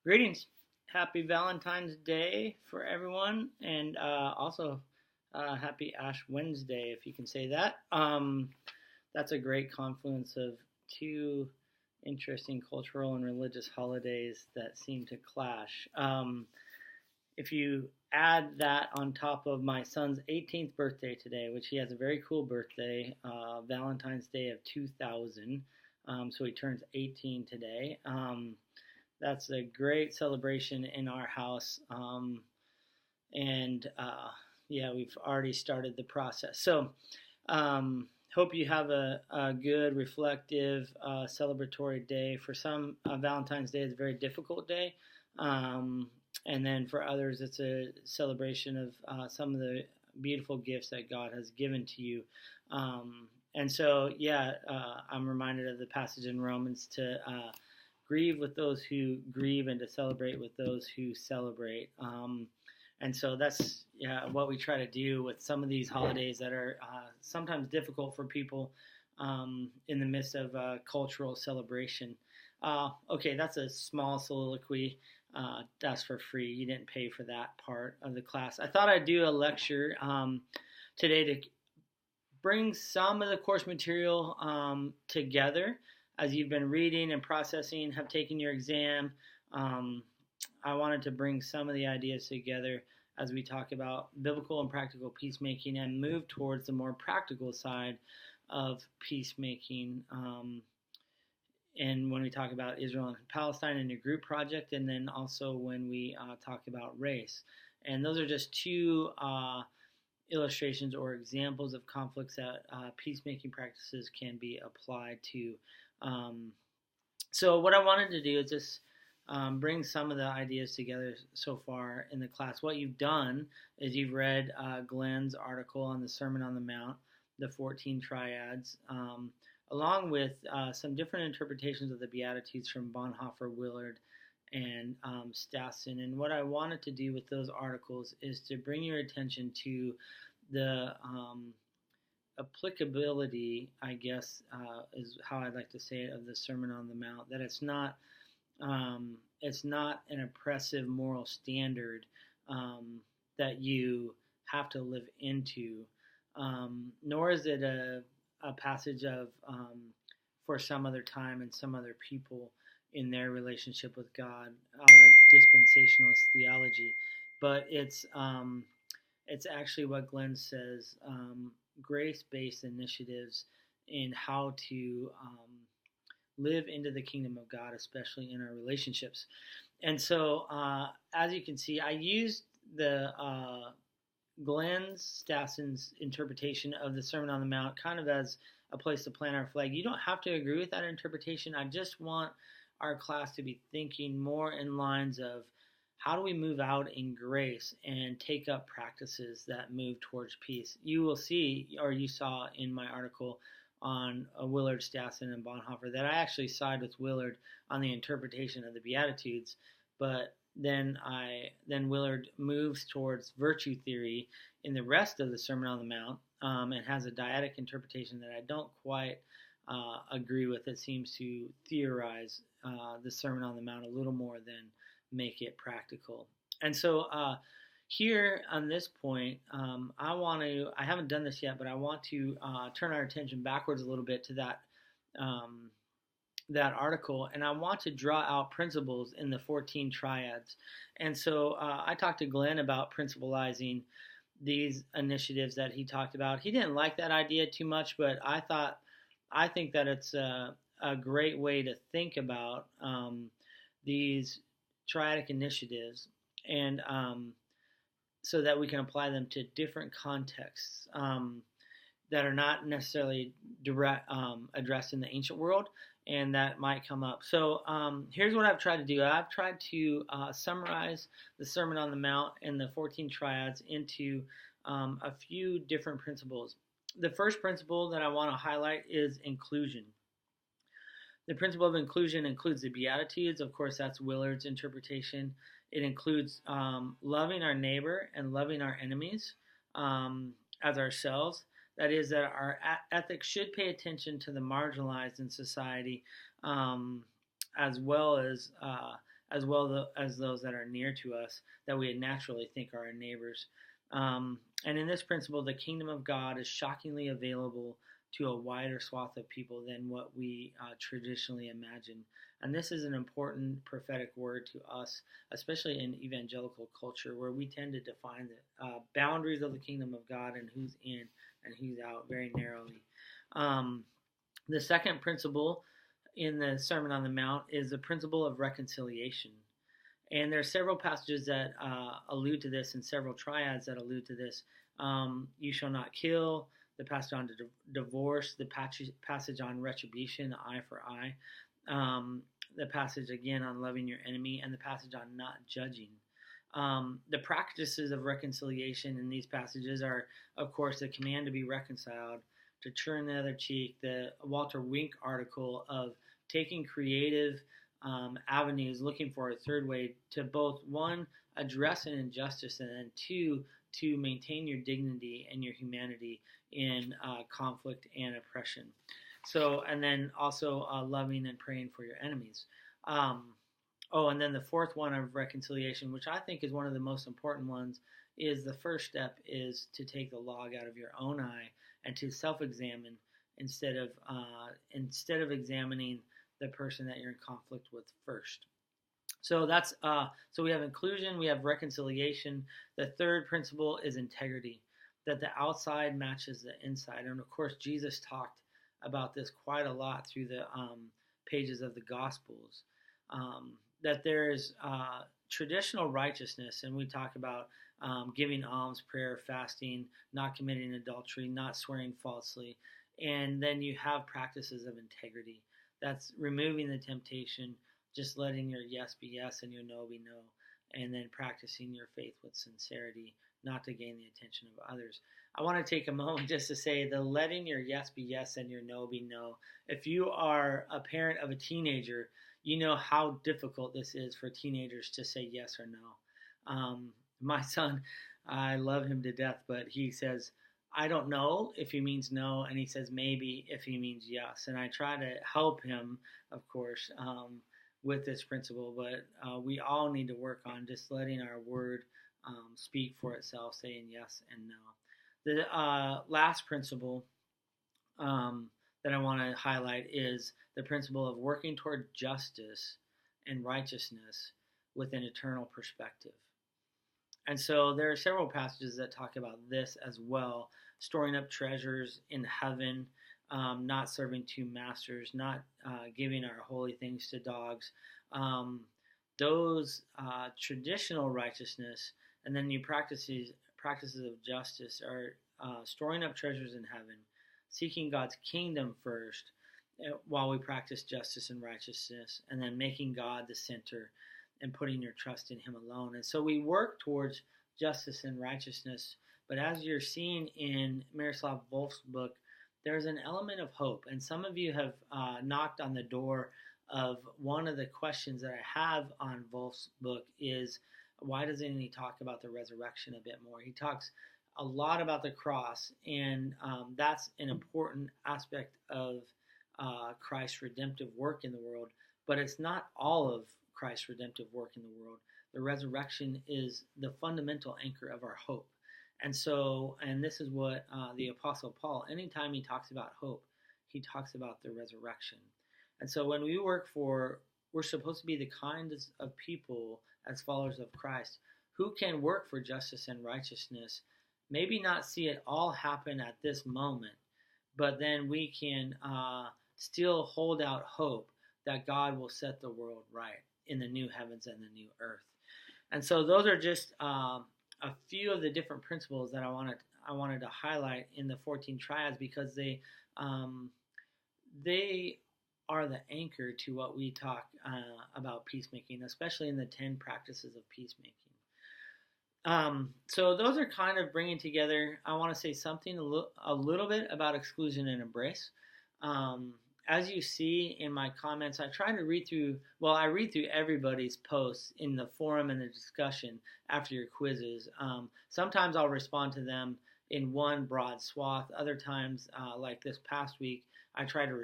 Greetings. Happy Valentine's Day for everyone, and also happy Ash Wednesday, if you can say that. That's a great confluence of two interesting cultural and religious holidays that seem to clash. If you add that on top of my son's 18th birthday today, which he has a very cool birthday, Valentine's Day of 2000, so he turns 18 today. That's a great celebration in our house. And yeah, we've already started the process. So, hope you have a good, reflective, celebratory day. For some, Valentine's Day is a very difficult day. And then for others, it's a celebration of some of the beautiful gifts that God has given to you. And so, yeah, I'm reminded of the passage in Romans to grieve with those who grieve and to celebrate with those who celebrate. And so that's what we try to do with some of these holidays that are sometimes difficult for people in the midst of cultural celebration. Okay, that's a small soliloquy. That's for free. You didn't pay for that part of the class. I thought I'd do a lecture today to bring some of the course material together as you've been reading and processing, have taken your exam. I wanted to bring some of the ideas together as we talk about biblical and practical peacemaking and move towards the more practical side of peacemaking. And when we talk about Israel and Palestine in your group project, and then also when we talk about race. And those are just two illustrations or examples of conflicts that peacemaking practices can be applied to. So what I wanted to do is just bring some of the ideas together so far in the class. What you've done is you've read Glenn's article on the Sermon on the Mount, the 14 Triads, along with some different interpretations of the Beatitudes from Bonhoeffer, Willard, and Stassen. And what I wanted to do with those articles is to bring your attention to the applicability, I guess, is how I'd like to say it, of the Sermon on the Mount. That it's not an oppressive moral standard that you have to live into, nor is it a passage of for some other time and some other people in their relationship with God, our dispensationalist theology, but it's actually what Glenn says, grace-based initiatives in how to live into the kingdom of God, especially in our relationships. And so, as you can see, I used the Glenn Stassen's interpretation of the Sermon on the Mount kind of as a place to plant our flag. You don't have to agree with that interpretation. I just want our class to be thinking more in lines of how do we move out in grace and take up practices that move towards peace. You will see, or you saw in my article on Willard, Stassen, and Bonhoeffer, that I actually side with Willard on the interpretation of the Beatitudes, but then Willard moves towards virtue theory in the rest of the Sermon on the Mount, and has a dyadic interpretation that I don't quite agree with. It seems to theorize the Sermon on the Mount a little more than make it practical. And so here on this point, I haven't done this yet, but I want to turn our attention backwards a little bit to that article, and I want to draw out principles in the 14 triads. And so I talked to Glenn about principalizing these initiatives that he talked about. He didn't like that idea too much, but I think that it's a great way to think about these triadic initiatives, and so that we can apply them to different contexts that are not necessarily direct addressed in the ancient world, and that might come up. So here's what I've tried to do. I've tried to summarize the Sermon on the Mount and the 14 triads into a few different principles. The first principle that I want to highlight is inclusion. The principle of inclusion includes the Beatitudes. Of course, that's Willard's interpretation. It includes loving our neighbor and loving our enemies as ourselves. That is, that our ethics should pay attention to the marginalized in society, as well as well as those that are near to us that we naturally think are our neighbors. And in this principle, the kingdom of God is shockingly available to a wider swath of people than what we traditionally imagine. And this is an important prophetic word to us, especially in evangelical culture, where we tend to define the boundaries of the kingdom of God and who's in and who's out very narrowly. The second principle in the Sermon on the Mount is the principle of reconciliation. And there are several passages that allude to this, and several triads that allude to this. You shall not kill, the passage on divorce, the passage on retribution, eye for eye, the passage again on loving your enemy, and the passage on not judging. The practices of reconciliation in these passages are, of course, the command to be reconciled, to turn the other cheek, the Walter Wink article of taking creative avenues, looking for a third way to both, one, address an injustice, and then two, to maintain your dignity and your humanity in conflict and oppression. So, and then also loving and praying for your enemies. And then the fourth one of reconciliation, which I think is one of the most important ones, is the first step is to take the log out of your own eye and to self-examine instead of examining the person that you're in conflict with first. So that's so we have inclusion, we have reconciliation. The third principle is integrity, that the outside matches the inside. And of course, Jesus talked about this quite a lot through the pages of the Gospels. That there is traditional righteousness, and we talk about giving alms, prayer, fasting, not committing adultery, not swearing falsely, and then you have practices of integrity. That's removing the temptation, just letting your yes be yes and your no be no, and then practicing your faith with sincerity, not to gain the attention of others. I want to take a moment just to say the letting your yes be yes and your no be no. If you are a parent of a teenager, you know how difficult this is for teenagers to say yes or no. My son, I love him to death, but he says, I don't know if he means no, and he says maybe if he means yes. And I try to help him, of course, with this principle, but we all need to work on just letting our word speak for itself, saying yes and no. The last principle that I want to highlight is the principle of working toward justice and righteousness with an eternal perspective. And so there are several passages that talk about this as well, storing up treasures in heaven, not serving two masters, not giving our holy things to dogs. Those traditional righteousness, and then your practices of justice are storing up treasures in heaven, seeking God's kingdom first while we practice justice and righteousness, and then making God the center and putting your trust in Him alone. And so we work towards justice and righteousness, but as you're seeing in Miroslav Volf's book, there's an element of hope. And some of you have knocked on the door of one of the questions that I have on Volf's book is, why doesn't he talk about the resurrection a bit more? He talks a lot about the cross, and that's an important aspect of Christ's redemptive work in the world, but it's not all of Christ's redemptive work in the world. The resurrection is the fundamental anchor of our hope. And so, and this is what the Apostle Paul, anytime he talks about hope, he talks about the resurrection. And so when we work we're supposed to be the kind of people as followers of Christ who can work for justice and righteousness, maybe not see it all happen at this moment, but then we can still hold out hope that God will set the world right in the new heavens and the new earth. And so those are just a few of the different principles that I wanted to highlight in the 14 triads, because they are the anchor to what we talk about peacemaking, especially in the 10 practices of peacemaking. So those are kind of bringing together. I want to say something a little bit about exclusion and embrace. As you see in my comments, I try to read through everybody's posts in the forum and the discussion after your quizzes. Sometimes I'll respond to them in one broad swath. Other times, like this past week, I try to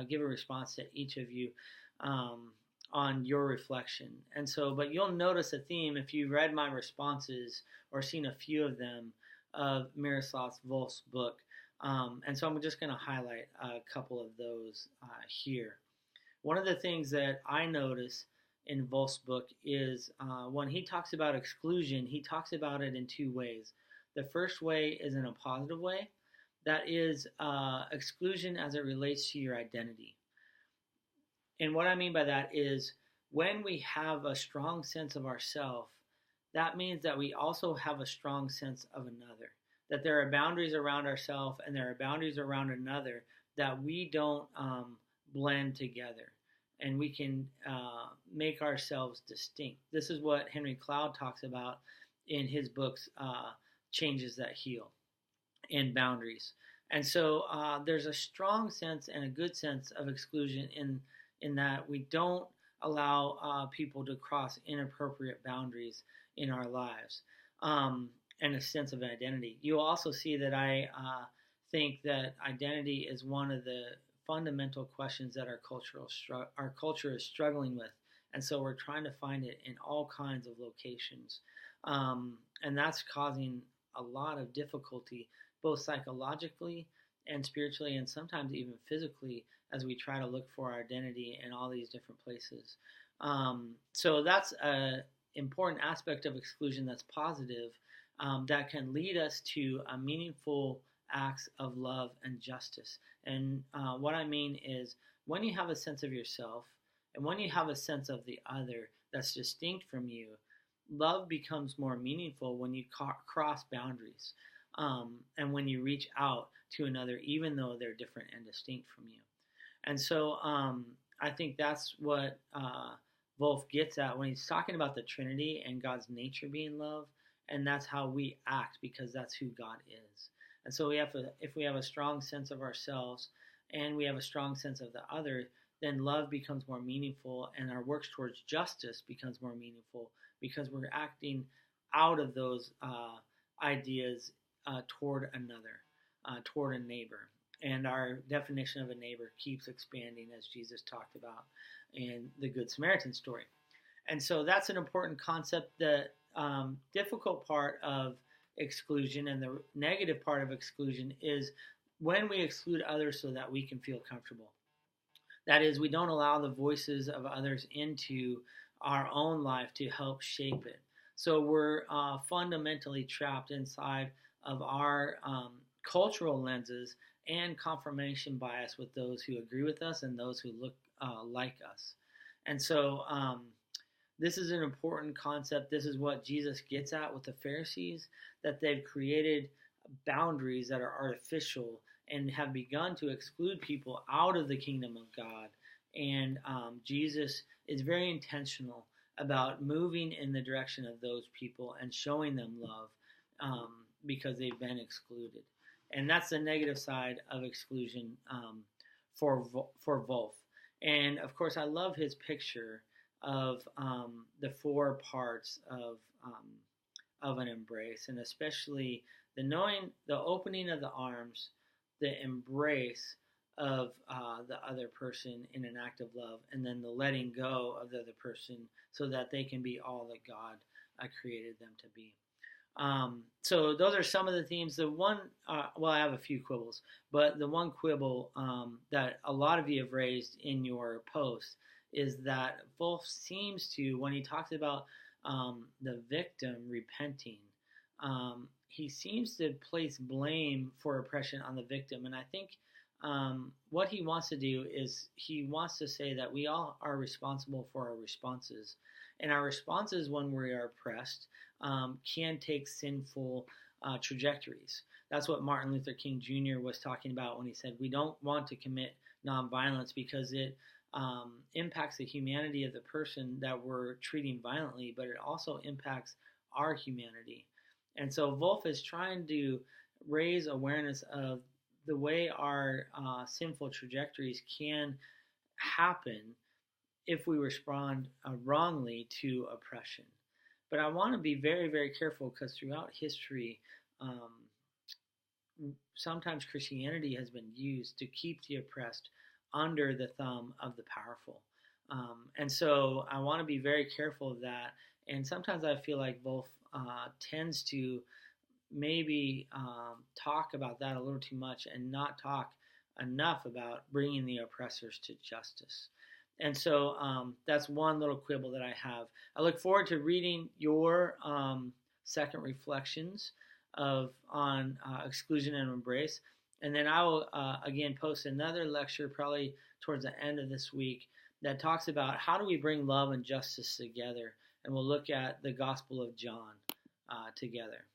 give a response to each of you on your reflection. And so, but you'll notice a theme if you read my responses or seen a few of them of Miroslav Volf's book. And so I'm just going to highlight a couple of those here. One of the things that I notice in Volf's book is when he talks about exclusion, he talks about it in two ways. The first way is in a positive way. That is exclusion as it relates to your identity. And what I mean by that is when we have a strong sense of ourself, that means that we also have a strong sense of another. That there are boundaries around ourselves and there are boundaries around another that we don't blend together. And we can make ourselves distinct. This is what Henry Cloud talks about in his books, Changes That Heal, and Boundaries. And so there's a strong sense and a good sense of exclusion in that we don't allow people to cross inappropriate boundaries in our lives, and a sense of identity. You'll also see that I think that identity is one of the fundamental questions that our culture is struggling with, and so we're trying to find it in all kinds of locations, and that's causing a lot of difficulty, both psychologically and spiritually, and sometimes even physically, as we try to look for our identity in all these different places. So that's an important aspect of exclusion that's positive, that can lead us to a meaningful acts of love and justice. And what I mean is when you have a sense of yourself and when you have a sense of the other that's distinct from you, love becomes more meaningful when you cross boundaries, and when you reach out to another, even though they're different and distinct from you. And so I think that's what Volf gets at when he's talking about the Trinity and God's nature being love, and that's how we act because that's who God is. And so if we have a strong sense of ourselves and we have a strong sense of the other, then love becomes more meaningful and our works towards justice becomes more meaningful because we're acting out of those ideas toward another, toward a neighbor. And our definition of a neighbor keeps expanding, as Jesus talked about in the Good Samaritan story. And so that's an important concept. The difficult part of exclusion and the negative part of exclusion is when we exclude others so that we can feel comfortable. That is, we don't allow the voices of others into our own life to help shape it. So we're fundamentally trapped inside of our cultural lenses and confirmation bias with those who agree with us and those who look like us. And so this is an important concept. This is what Jesus gets at with the Pharisees, that they've created boundaries that are artificial and have begun to exclude people out of the kingdom of God. And Jesus is very intentional about moving in the direction of those people and showing them love because they've been excluded. And that's the negative side of exclusion for Volf. And of course, I love his picture of the four parts of an embrace, and especially the opening of the arms, the embrace of the other person in an act of love, and then the letting go of the other person so that they can be all that God created them to be. So those are some of the themes. The one, I have a few quibbles, but the one quibble that a lot of you have raised in your post is that Volf seems to, when he talks about the victim repenting, he seems to place blame for oppression on the victim. And I think what he wants to do is he wants to say that we all are responsible for our responses. And our responses when we are oppressed can take sinful trajectories. That's what Martin Luther King Jr. was talking about when he said we don't want to commit nonviolence because it impacts the humanity of the person that we're treating violently, but it also impacts our humanity. And so Volf is trying to raise awareness of the way our sinful trajectories can happen if we respond wrongly to oppression. But I want to be very, very careful because throughout history, sometimes Christianity has been used to keep the oppressed under the thumb of the powerful. And so I want to be very careful of that. And sometimes I feel like Volf tends to maybe talk about that a little too much and not talk enough about bringing the oppressors to justice. And so that's one little quibble that I have. I look forward to reading your second reflections on exclusion and embrace. And then I will again post another lecture probably towards the end of this week that talks about how do we bring love and justice together. And we'll look at the Gospel of John together.